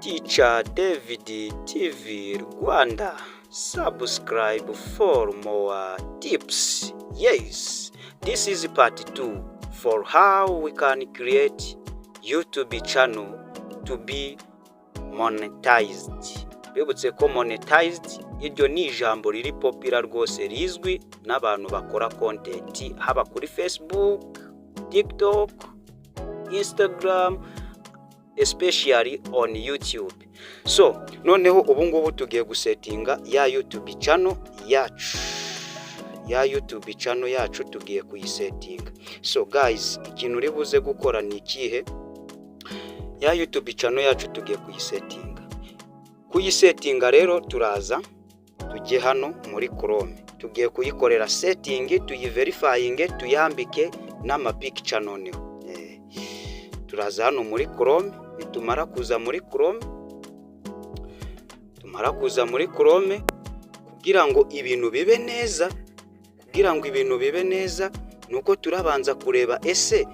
Teacher David TV Rwanda. Subscribe for more tips. Yes, this is part 2 for how we can create YouTube channel to be monetized. Bibutse ko monetized iryo ni ijambo riri popular rwose rizwi n'abantu bakora content haba kuri Facebook, TikTok, Instagram, especially on YouTube. So noneho ubu ngubu tugiye gusettinga ya YouTube channel yacu tugiye kuyisettinga. So guys, ikintu uri buze gukora ni ikihe? Ya YouTube channel yacu tugiye kuyisettinga rero turaza tujye hano muri Chrome. Tugiye kuyikorera setting, tuyiverifying, tuyambike n'ama picture noneho. Turaza hano muri Chrome, nitumara kuza muri Chrome kugira ngo ibintu bibe neza nuko turabanza kureba ese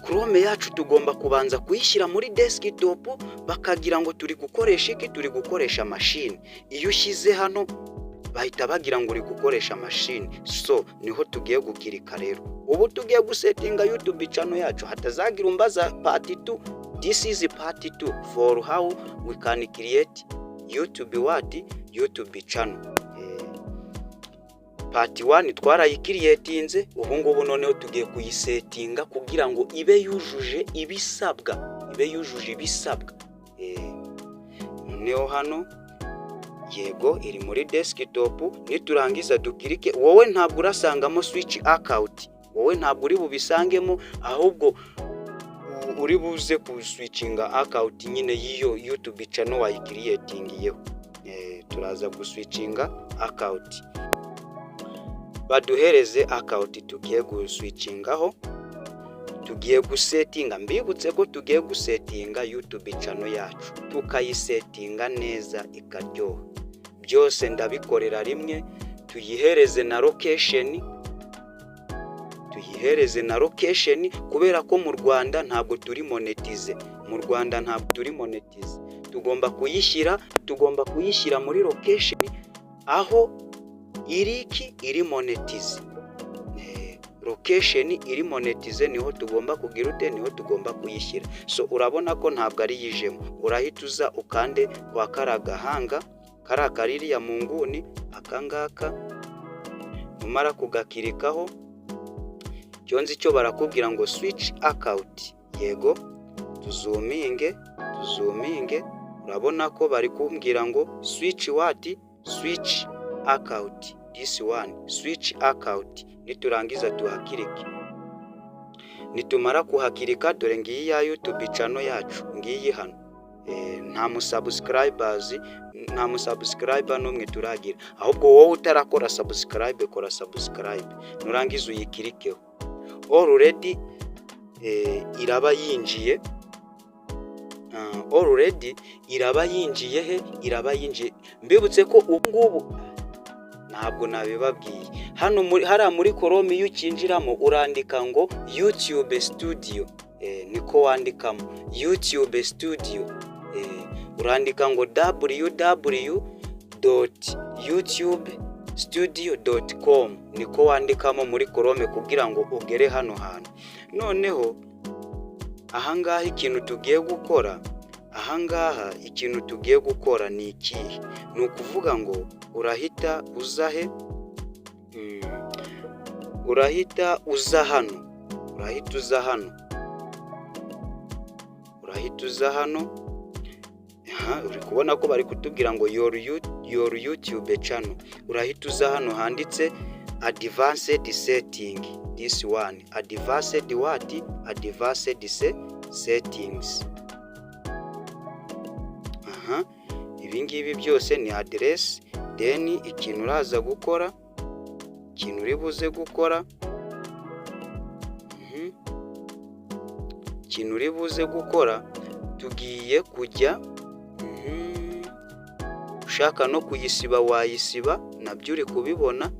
Chrome yacu tugomba kubanza kuyishyira muri desktop bakagira ngo turi gukoresha machine. Iyo ushyize hano bahita bagira ngo uri gukoresha machine. So niho tugiye gukirika rero. Ubu tugiye gusettinga YouTube channel yacu, hatazagira umbaza part 2. This is part 2 for how we can create YouTube channel. Part 1 twarayikiriyetinze, ubu ngubu noneho tugiye kuyisettinga kugira ngo ibe yujuje ibisabwa. Noneho hano yego iri muri desktop, niturangiza dukirike. Wowe ntabwo urasangamo switch account, wowe ntabwo uri bubisangemo, ahubwo uri buze kuswitchinga account nyine yiyo YouTube channel wayikiriyetingiyeho. Turaza guswitchinga account, baduhereze account tugiye guswitchingaho. Tugiye gusettinga, mbibutse ko tugiye gusettinga YouTube channel yacu, tukayisettinga neza ikaryoha. Byose ndabikorera rimwe. Tuyihereze na location kubera ko mu Rwanda ntabwo turi monetize. Tugomba kuyishyira muri location aho iri monetize. Location iri monetize niho tugomba niho tugomba kuyishyira. So urabona ko ntabwo ari yijemo. Urahita uza ukande kwa karagahanga karakaririya mu nguni akangaka, numara kugakirikaho cyonzi cyo barakubwira ngo switch account. Yego tuzuminge. Urabona ko bari kumbwira ngo switch account. This one switch account. Niturangiza tuhakirike. Nitumara kuhakirika dore ngiyi ya YouTube channel yacu, ngiyi hano. Nta musubscriber n'umwe turagira, ahubwo wowe utarakora subscribe kora subscribe, nurangiza uyikirikeho. Already iraba yinjiye. Mbibutse ko ubu ngubu ntabwo nabibabwiye. Hano muri Chrome iyo ukinjiramo urandika ngo YouTube Studio. Niko wandikamo YouTube Studio. Urandika ngo www.youtubestudio.com. niko wandikamo muri Chrome kugira ngo ugere hano hantu. Noneho ahangaha ikintu tugiye gukora ni ikihe? Ni ukuvuga ngo urahita uza hano. Uri kubona ko bari kutubwira ngo your YouTube channel. Urahita uza hano handitse advanced setting. This one advanced settings. Ibi ngibi byose ni address. Then ikintu uri buze gukora, tugiye kujya ushaka no kuyisiba wayisiba, nabyo uri kubibona.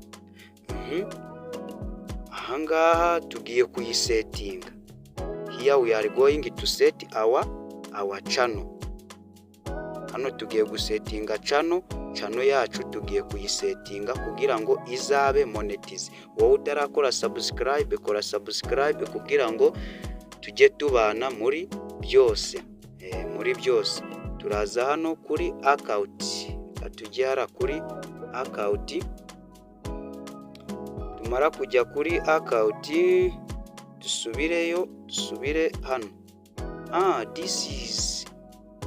Ahangaha tugiye kuyisettinga. Here we are going to set our channel. hano tugiye gusetinga channel yacu tugiye kuyisetinga kugira ngo izabe monetize. Wowe utarakora subscribe, kora subscribe kugira ngo tujye tubana muri byose. Muri byose turaza hano kuri account, atujyara kuri account. Tumara kujya kuri account dusubire hano.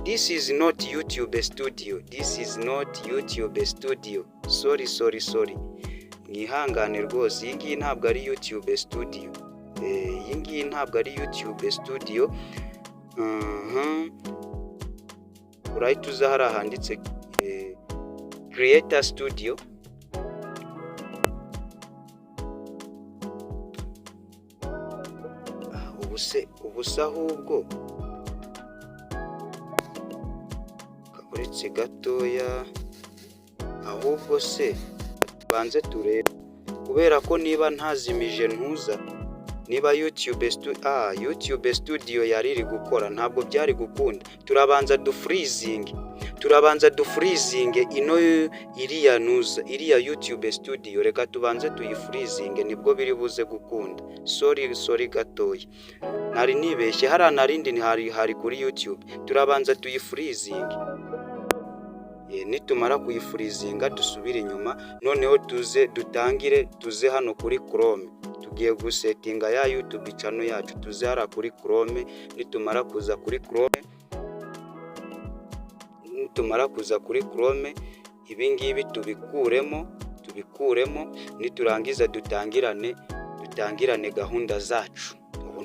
This is not YouTube studio. This is not YouTube studio. Sorry. Mwihangane rwose, iyi ngiyi ntabwo ari YouTube studio. Iyi ngiyi ntabwo ari YouTube studio. Urahita uza hari ahanditse Creator Studio. Ubuse ahubwo uretse gatoya, ahubwo se banze turebe, kubera ko niba ntazimije ntuza, niba YouTube studio yari iri gukora ntabwo byari gukunda. Turabanza dufreezing ino iriya YouTube studio, reka tubanze tuyifreezing nibwo biri buze gukunda. Sorry gatoya, nari nibeshye, hari narindi hari kuri YouTube. Turabanza tuyifreezing, nitumara kuyifreezinga dusubire inyuma, noneho tuze hano kuri Chrome. Tugiye gusetinga ya YouTube channel yacu, tuze hara kuri Chrome. Nitumara kuza kuri Chrome, ibingibi tubikuremo, niturangiza dutangirane gahunda zacu.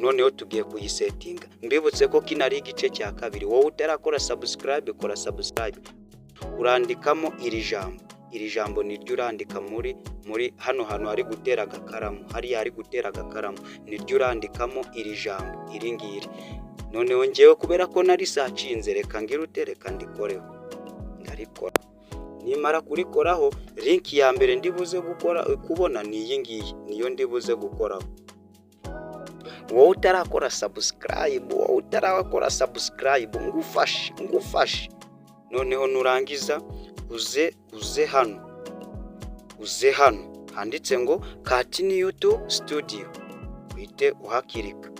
Noneho tugiye kuyisetinga. Mbibutse ko kinari igice cya kabiri. Wowe utarakora subscribe, kora subscribe. Urandikamo iri jambo niryo urandika muri hano hari gutera agakaramu, hari gutera agakaramu, niryo urandikamo iri jambo iri ngiri. Noneho ngewe kubera ko nari sacinze, reka reka ndikoreho. Ndarikora. Nimara kurikoraho, link ya mbere ndibuze kubona ni iyi ngiyi, niyo ndibuze gukoraho. Wowe utarakora subscribe, ngufashe. Noneho nurangiza uze hano handitse ngo Continue to Studio, uhite uhakirika.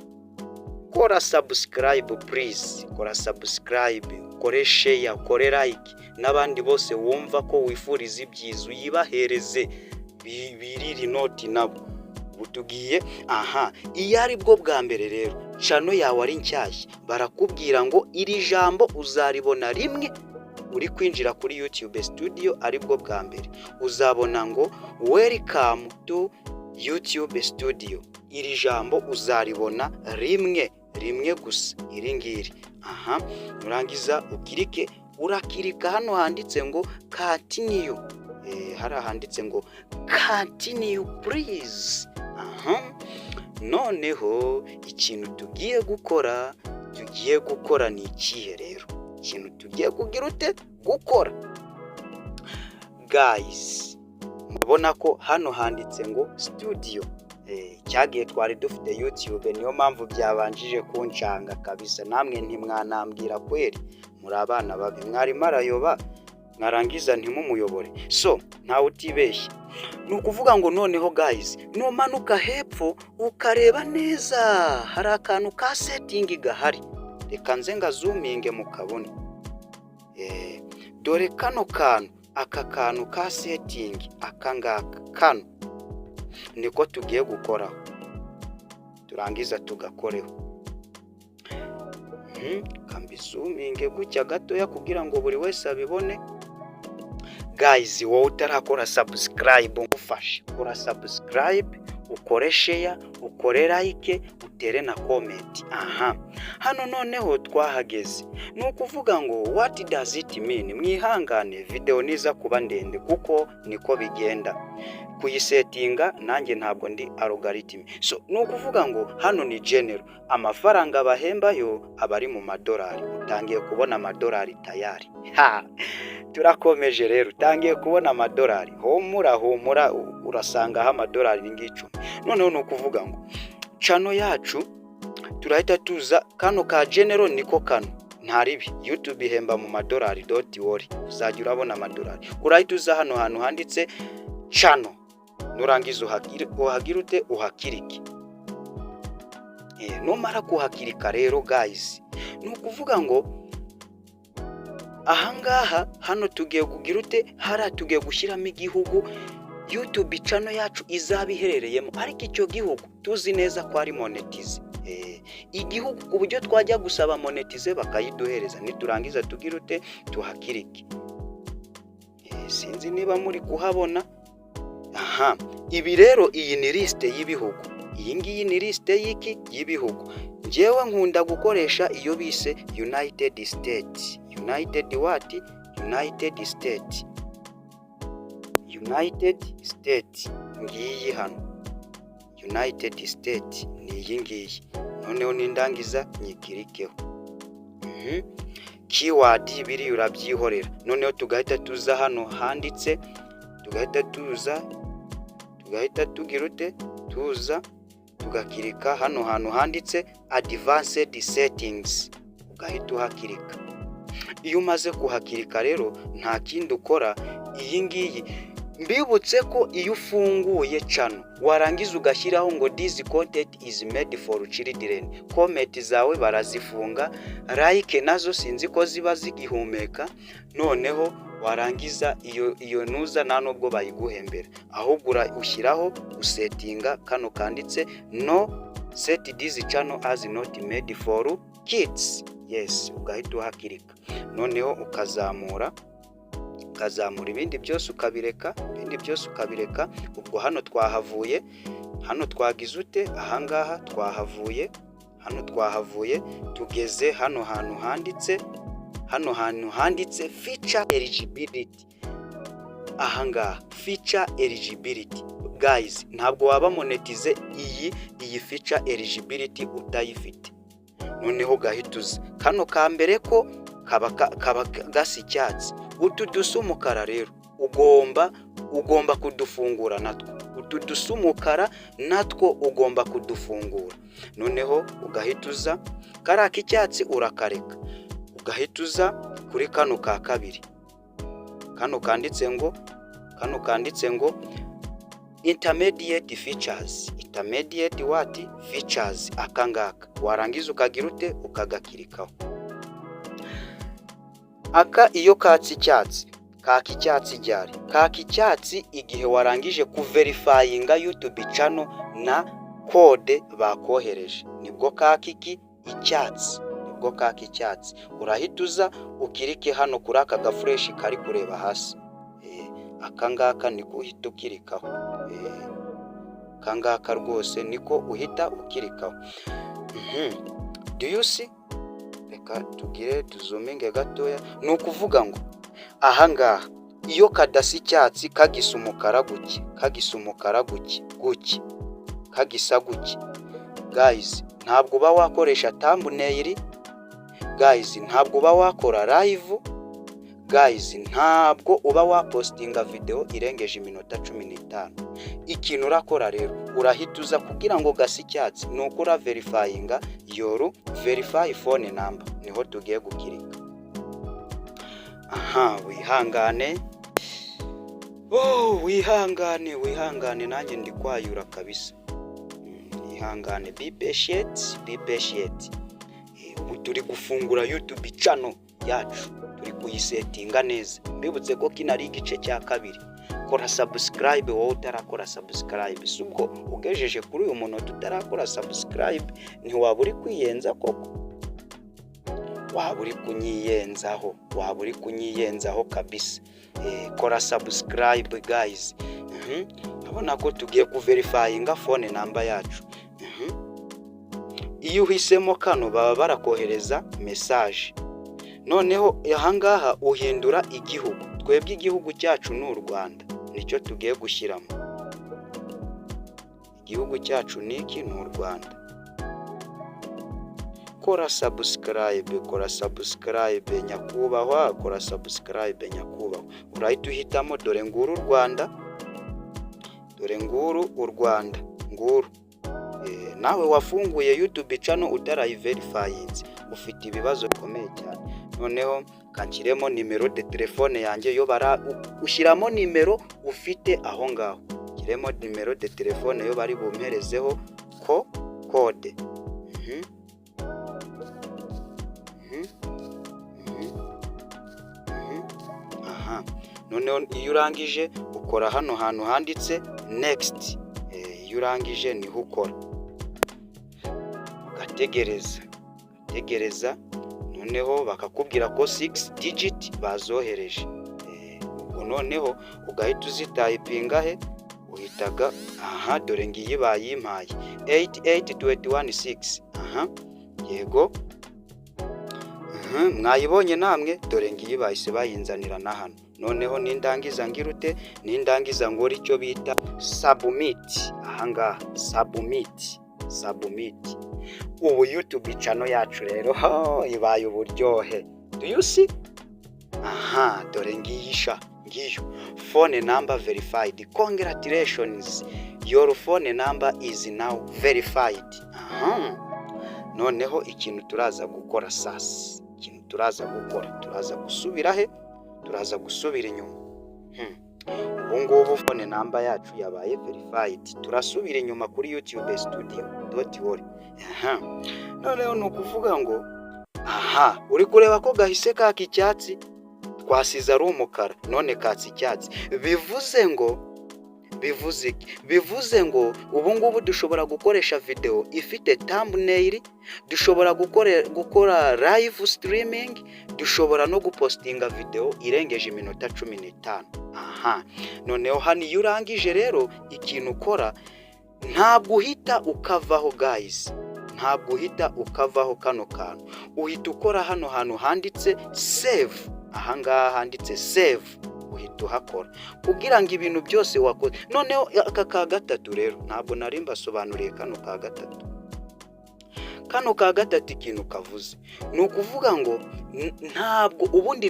Kora subscribe please, kora subscribe, kore share, kore like, n'abandi bose wumva ko wifuriza ibyiza uyibahereze biriri noti nabo. Butugiye iyo ari bwo bwa mbere rero channel yawe ari nshyashya, barakubwira ngo iri jambo uzaribona rimwe uri kwinjira kuri YouTube studio. Ari bwo bwa mbere uzabona ngo Welcome to YouTube studio. Iri jambo uzaribona rimwe gusa, iri ngiri. Nurangiza urakirika hano handitse ngo Continue. Hari handitse ngo Continue please. Noneho ikintu tugiye gukora ni ikihe rero? Ikintu tugiye kugira gukora, guys, mubona ko hano handitse ngo studio. Cyagiye twari dufite YouTube, niyo mpamvu byabanjije kuncanga kabisa. Namwe ntimwanambwira kweri, muri abana babi, mwari marayoba mwarangiza ntimumuyobore. So ntawe utibeshye, nukuvuga ngo noneho guys, numanuka hepfo ukareba neza, hari akantu ka setting gahari. Reka nze ngazuminge mukabone. Dore kano kantu, aka kantu ka setting, akangaka kano niko tugiye gukoraho. Turangiza tugakoreho. Kambizuminge gutya gatoya kugira ngo buri wese abibone. Guys, wowe utarakora subscribe, ngufashe kora subscribe, ukore share, ukore like, utere na comment. Hano noneho twahageze. Nukuvuga ngo what does it mean? Mwihangane, video niza kuba ndende kuko niko bigenda kuyisetinga, nanjye ntabwo ndi algorithm. So nukuvuga ngo hano ni general, amafaranga bahembayo abari mu madolari. Utangiye kubona amadolari tayari. Turakomeje rero, utangiye kubona amadolari. Humura urasanga ha amadolari ngicumi. Noneho nukuvuga ngo channel yacu turahita tuza kano ka general niko kano. ntaribi. YouTube ihemba mu madolari, don't worry, uzajya urabona amadolari. Urahita uza hano hantu handitse channel, nurangiza uhagira ute uhakirike. Numara kuhakirika rero guys, ni ukuvuga ngo ahangaha hano tugiye kugira ute, tugiye gushyiramo igihugu YouTube channel yacu izaba iherereyemo, ariko icyo gihugu tuzi neza ko ari monetize. Igihugu ku buryo twajya gusaba monetize bakayiduhereza, niturangiza tugira ute tuhakirike. Sinzi niba muri kuhabona. Ibi rero iyi ni liste y'ibihugu, iyi ngiyi ni liste y'ibihugu. Njyewe nkunda gukoresha iyo bise United States. United what? United States. United States ngiyi hano, United States ni iyi ngiyi. Noneho nindangiza nyikirikeho. Keyword biri urabyihorera. Noneho tugahita tuza hano handitse, tugahita tugira ute tuza tugakirika hano hantu handitse advanced settings, ugahita uhakirika. Iyo umaze kuhakirika rero nta kindi ukora. Iyi ngiyi mbibutse ko iyo ufunguye channel warangiza ugashyiraho ngo this content is made for children, comment zawe barazifunga, like nazo sinzi ko ziba zigihumeka. Noneho warangiza iyo nuza nta nubwo bayiguhembera, ahubwo ushyiraho usettinga kano kanditse no set this channel as not made for kids. Yes, ugahita uhakirika. Noneho ukazamura ibindi byose ukabireka, ubwo hano twahavuye, hano twagize ute, ahangaha twahavuye, tugeze hano hantu handitse feature eligibility. Ahangaha feature eligibility guys, ntabwo waba monetize iyi feature eligibility utayifite. Noneho gahituza kano kambere ko kaba gasa icyatsi, utu dusa umukara rero ugomba kudufungura natwo. Utu dusa umukara natwo ugomba kudufungura. Noneho ugahituza karaka icyatsi urakareka, ugahituza kuri kano ka kabiri, kano kanditse ngo intermediate features. Intermediate what? Features. Akangaka warangiza ukagira ute ukagakirikaho. Iyo katsi icyatsi, kaka icyatsi ryari? Kaka icyatsi igihe warangije kuverifyinga YouTube channel na code bakohereje, nibwo kaka icyatsi. Urahituza ukirike hano kuri aka gafresh kari kureba hasi. Akangaka niko uhita ukirikaho. Akangaka rwose niko uhita ukirikaho. Do you see? Reka tugire tuzuminge gatoya. Ni ukuvuga ngo ahangaha iyo kadasi icyatsi kagisa umukara guki, kagisa guki guys, ntabwo uba wakoresha thumbnail guys, ntabwo uba wakora live guys, ntabwo uba wapostinga video irengeje iminota 15. Ikintu urakora rero urahituza kugira ngo gasi icyatsi, nuko ura verifyinga your verify phone number, niho tugiye gukirika. Wihangane. Wihangane nanjye ndi kwayura kabisa. Wihangane, be patient. Turi gufungura YouTube channel yacu, turi kuyisettinga neza. Mbibutse ko kinari igice cya kabiri. Kora subscribe wowe utarakora subscribe. Subwo ugejeje kuri uyu muntu tutarakora subscribe, ntiwaburi kwiyenza koko. Waburi kunyiyenzaho kabisa. Kora subscribe guys. Abona ko tugiye kuverifyinga phone number yacu. Iyo uhisemo kano baba barakohereza message. Noneho ahangaha uhindura igihugu. Twebwe igihugu cyacu ni u Rwanda, nicyo tugiye gushyiramo. Igihugu cyacu niki ni u Rwanda. Kora subscribe nyakubahwa, kora subscribe nyakubahwa. Urahita uhitamo dore nguru u Rwanda, nguru. Nawe wafunguye YouTube channel utarayiverifyinze, ufite ibibazo bikomeye cyane. Noneho kanshyiremo nimero de telefone yanjye, yo ushyiramo nimero ufite aho ngaho, shyiremo nimero de telefone yo bari bumperezeho kode. Noneho iyo urangije ukora hano hantu handitse next. Iyo urangije niho ukora ugategereza, noneho bakakubwira ko 6 digit bazohereje. Noneho ugahita uzitayipinga he, uhitaga dore ngiyi bayimpaye 88216. Yego, mwayibonye namwe, dore ngiyi bahise bayinzanira na hano. Noneho nindangiza ngirute, nindangiza ngora icyo bita submit. Ahangaha submit. Ubu YouTube channel yacu rero ibaye uburyohe. Do you see? Dore ngiyisha ngiyo phone number verified. Congratulations, your phone number is now verified. Noneho ikintu turaza gukora sasa, turaza gusubira he, turaza gusubira inyuma. Ubungubu phone number yacu yabaye verified, turasubira inyuma kuri YouTube studio. Don't worry. Noneho nukuvuga ngo uri kureba ko gahise kaka icyatsi, twasize ari umukara, none katsi icyatsi. Bivuze ngo ubungubu dushobora gukoresha video ifite thumbnail, dushobora gukora live streaming, dushobora no gupostinga video irengeje iminota 15. Noneho hano iyo urangije rero ikintu ukora, ntabwo uhita ukavaho guys, ntabwo uhita ukavaho kano kantu, uhita ukora hano hantu handitse save. Ahangaha handitse save, uhita uhakora kugira ngo ibintu byose wakoze. Noneho aka ka gatatu rero ntabwo nari mbasobanuriye kano ka gatatu ikintu kavuze. Ni ukuvuga ngo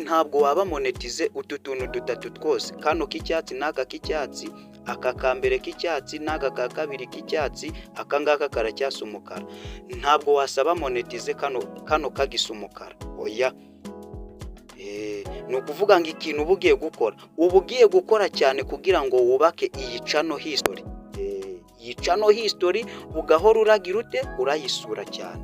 ntabwo waba monetize utu tuntu dutatu twose, kano k'icyatsi n'aka k'icyatsi, aka kambere k'icyatsi n'aka ka kabiri k'icyatsi, aka ngaka karacyasa umukara. Ntabwo wasaba monetize kano kagisa umukara, oya. Ni ukuvuga ngo ikintu ubugiye gukora cyane kugira ngo wubake iyi channel history. Iyi channel history ugahora uragira ute, urayisura cyane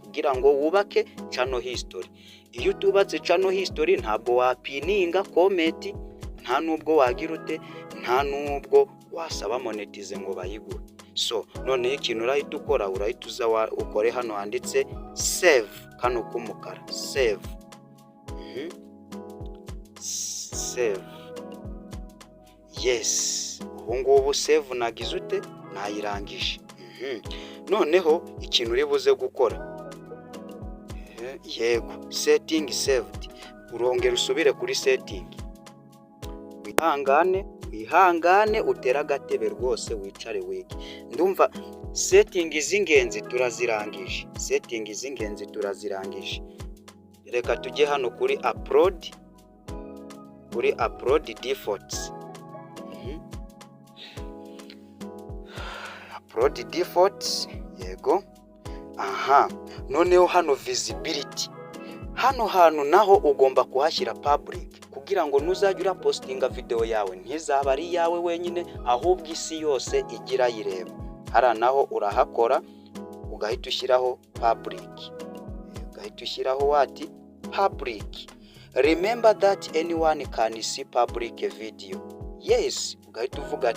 kugira ngo wubake channel history. Iyo tubatse channel history ntabwo wapininga comment, nta nubwo wagira ute, nta nubwo wasaba monetize ngo bayigure. So none ikintu urahita ukora, urahita uza ukore hano handitse save, kano k'umukara save. Save. Yes, ubungubu save nagize ute, nayirangije. Noneho ikintu uri buze gukora, yego, setting saved, urongera usubire kuri setting. Wihangane utera agatebe rwose, wicare wige. Ndumva setting z'ingenzi turazirangije. Reka tujye hano kuri upload defaults. Upload defaults, yego. Noneho hano visibility, hano hantu naho ugomba kuhashyira public kugira ngo nuzajya urapostinga video yawe ntizaba ari yawe wenyine, ahubwo isi yose igira yireba. Hara naho urahakora ugahita ushyiraho public, public. Remember that anyone can see public video. Yes, ugahita uvuga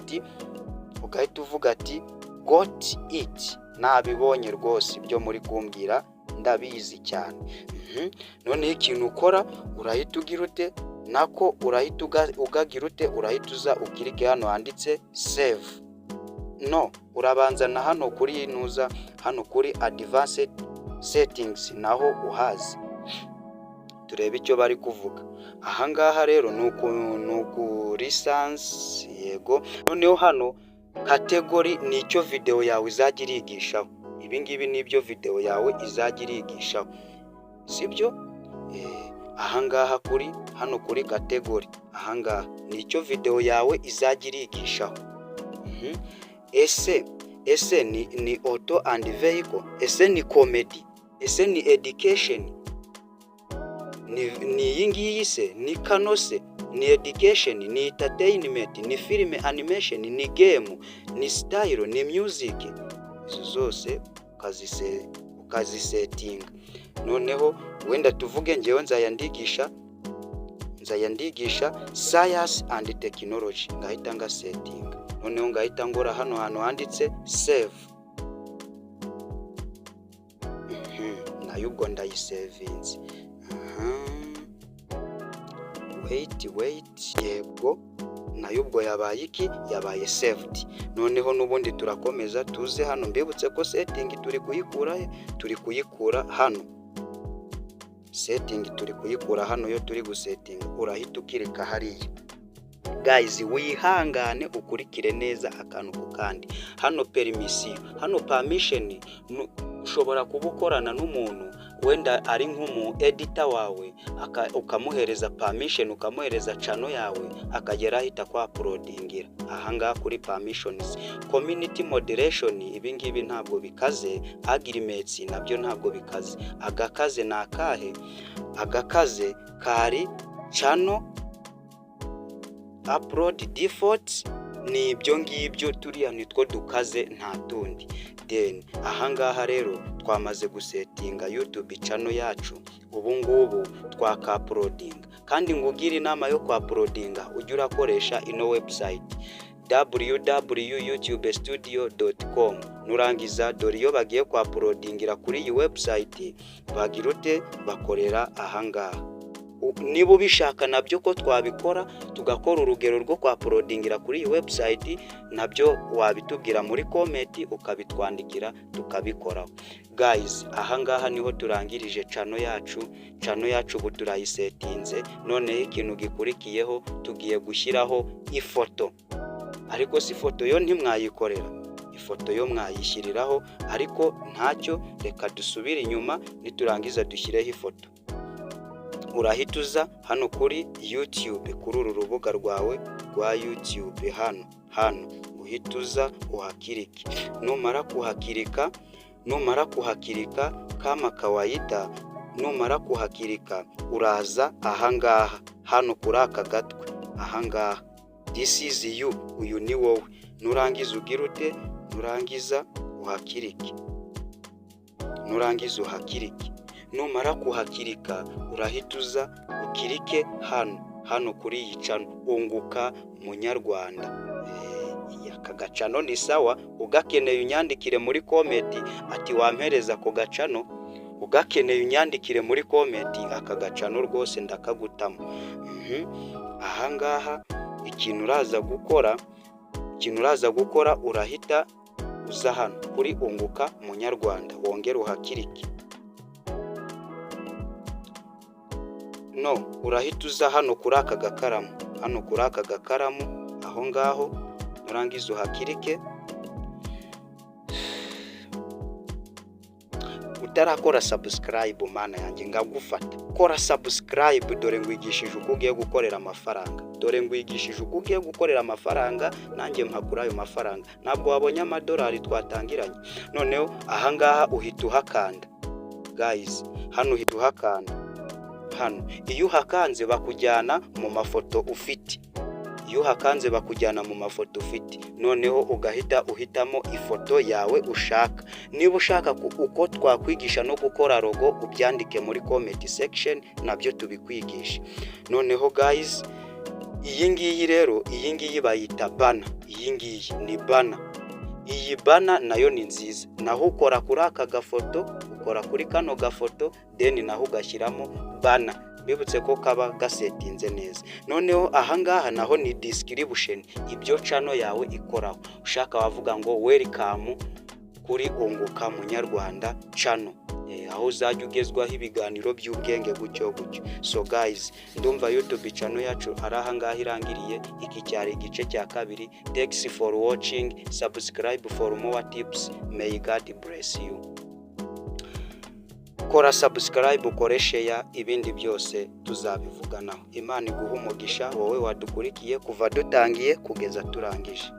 ati got it, nabibonye rwose ibyo muri kumbwira ndabizi cyane. None ikintu ukora, urahita ugira ute, nako urahita ugagira ute, urahita uza ukirike hano handitse save. No, urabanza na hano kuri inuza, hano kuri advanced settings naho uhazi. Turebe icyo bari kuvuga. Ahangaha rero nuku license, yego. Noneho hano category nicyo video yawe izajya irigishaho. Ibi ngibi nibyo video yawe izajya irigishaho, sibyo? Ahangaha hano kuri category, ahangaha nicyo video yawe izajya irigishaho. Ese ni auto and vehicle, ese ni comedy, ese ni education, ni iyi ngiyi se, ni kano se, ni education, ni entertainment, ni film animation, ni game, ni style, ni music. Izo zose ukazisetinga. Noneho wenda tuvuge ngewe nzayandigisha science and technology, ngahita nga setting. Noneho ngahita ngora hano handitse save. Nayo ubwo ndayisevinze. Wait, yego nayo ubwo yabaye iki, yabaye saved. Noneho nubundi turakomeza tuze hano, mbibutse ko setting turi kuyikura hano. Setting turi kuyikura hano, yo turi gusetting urahita ukirika hariya. Guys, wihangane ukurikire neza akantu kandi. Hano permission, ushobora kubukorana n'umuntu wenda ari nk'umu editor wawe, ukamuhereza permission, ukamuhereza channel yawe, akagera ahita kwa uploadingira ahangaha kuri permissions. Community moderation, ibingibi ntabwo bikaze. Agreements nabyo ntabwo bikaze. Agakaze nakahe? Agakaze kari channel upload default, ni ibyo ngibyo turiya nitwo dukaze nta tundi. Then ahangaha rero twamaze gusetinga YouTube channel yacu. Ubu ngubu twaka uploading, kandi ngugira inama yo kwa uploadinga ujye urakoresha ino website www.youtubestudio.com. nurangiza dore iyo bagiye kwa uploadingira kuri iyi website bagirute bakorera ahangaha. Niba ubishaka nabyo ko twabikora tugakora urugero rwo kwa uploadingira kuri iyi website, nabyo wabitubwira muri comment ukabitwandikira tukabikoraho. Guys, ahangaha niho turangirije channel yacu ubu turayisetinze. Noneho ikintu gikurikiyeho tugiye gushyiraho ifoto, ariko si ifoto yo ntimwayikorera, ifoto yo mwayishyiriraho, ariko ntacyo, reka dusubire inyuma niturangiza dushyireho ifoto. Urahituza hano kuri YouTube, kuri uru rubuga rwawe rwa YouTube hano uhituza uhakirike. Numara kuhakirika kama kawaida, numara kuhakirika uraza ahangaha hano kuri aka gatwe ahangaha, this is you, uyu ni wowe. Nurangiza ugirute, nurangiza uhakirike. Numara kuhakirika urahituza ukirike hano kuri iyi channel unguka munyarwanda. Aka gacano ni sawa, ugakeneye unyandikire muri comment ati wampereza ko gacano, ugakeneye unyandikire muri comment aka gacano rwose ndakagutamo. Ahangaha ikintu uraza gukora urahita uza hano kuri unguka munyarwanda, wongera uhakirike. Urahita uza hano kuri aka gakaramu, aho ngaho nurangiza uhakirike. Utarakora subscribe mana yanjye ngagufata, kora subscribe, dore ngwigishije uko ugiye gukorera amafaranga, nanjye mpakura ayo mafaranga. Ntabwo wabonye amadolari twatangiranye. Noneho ahangaha uhita uhakanda. Guys, hano uhita uhakanda. Iyo uhakanze bakujyana mu mafoto ufite. Noneho ugahita uhitamo ifoto yawe ushaka. Niba ushaka uko twakwigisha no gukora logo, ubyandike muri comment section, nabyo tubikwigisha. Noneho guys, iyi ngiyi bayita banner. Iyi ngiyi ni banner. Iyi banner nayo ni nziza. Naho ukora kuri aka gafoto, ukora kuri kano gafoto, then naho ugashyiramo banner. Bibutse ko kaba gasetinze neza. Noneho ahangaha naho ni description, ibyo channel yawe ikoraho. Ushaka wavuga ngo welcome kuri unguka munyarwanda channel, aho uzajya ugezwaho ibiganiro by'ubwenge gutyo. So guys, ndumva YouTube channel yacu ari ahangaha irangiriye. Iki cyari igice cya kabiri. Thanks for watching, subscribe for more tips. May God bless you. Kora subscribe, ukore share, ibindi byose tuzabivuganaho. Imana iguhe umugisha wowe wadukurikiye kuva dutangiye kugeza turangije.